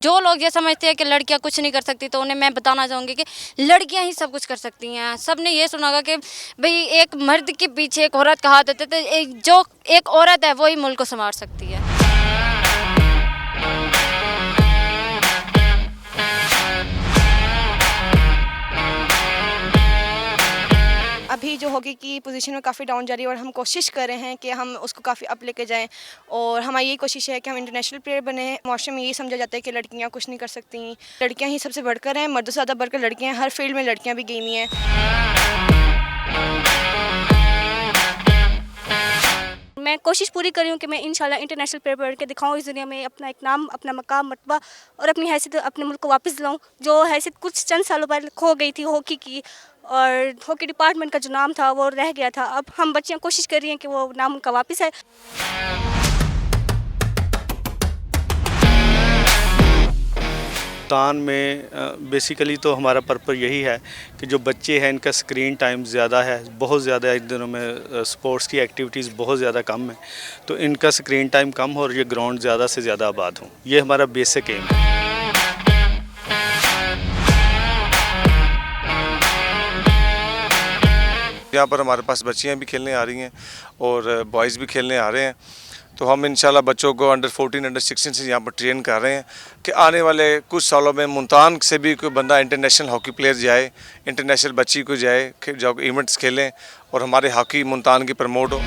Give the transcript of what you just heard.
जो लोग ये समझते हैं कि लड़कियां कुछ नहीं कर सकती, तो उन्हें मैं बताना चाहूँगी कि लड़कियां ही सब कुछ कर सकती हैं। सबने ये सुना होगा कि भाई एक मर्द के पीछे एक औरत का हाथ होता है, तो जो एक औरत है वही मुल्क को संभाल सकती है। अभी जो हॉकी की पोजीशन में काफ़ी डाउन जा रही है और हम कोशिश कर रहे हैं कि हम उसको काफ़ी अप लेके जाएं और हमारी यही कोशिश है कि हम इंटरनेशनल प्लेयर बने। माशरे में यही समझा जाता है कि लड़कियां कुछ नहीं कर सकती, लड़कियां ही सबसे बढ़कर हैं, मर्दों से ज़्यादा बढ़कर लड़कियां हैं, हर फील्ड में लड़कियां भी गेम हैं। मैं कोशिश पूरी कर रही हूँ कि मैं इंशाल्लाह इंटरनेशनल प्लेयर बन के दिखाऊँ इस दुनिया में, अपना एक नाम, अपना मकाम, मर्तबा और अपनी हैसियत अपने मुल्क को वापस दिलाऊँ, जो हैसियत कुछ चंद सालों पहले खो गई थी हॉकी की। और हॉकी डिपार्टमेंट का जो नाम था वो रह गया था। अब हम बच्चियाँ कोशिश कर रही हैं कि वो नाम उनका वापस आए। तान में बेसिकली तो हमारा पर्पस यही है कि जो बच्चे हैं इनका स्क्रीन टाइम ज़्यादा है, बहुत ज़्यादा। इन दिनों में स्पोर्ट्स की एक्टिविटीज़ बहुत ज़्यादा कम है, तो इनका स्क्रीन टाइम कम हो और ये ग्राउंड ज़्यादा से ज़्यादा आबाद हों, ये हमारा बेसिक एम है। यहाँ पर हमारे पास बच्चियाँ भी खेलने आ रही हैं और बॉयज़ भी खेलने आ रहे हैं, तो हम इंशाल्लाह बच्चों को अंडर 14 अंडर 16 से यहाँ पर ट्रेन कर रहे हैं कि आने वाले कुछ सालों में मुल्तान से भी कोई बंदा इंटरनेशनल हॉकी प्लेयर जाए, इंटरनेशनल बच्ची को जाए, जाओ इवेंट्स खेलें और हमारे हॉकी मुल्तान की प्रमोट हो।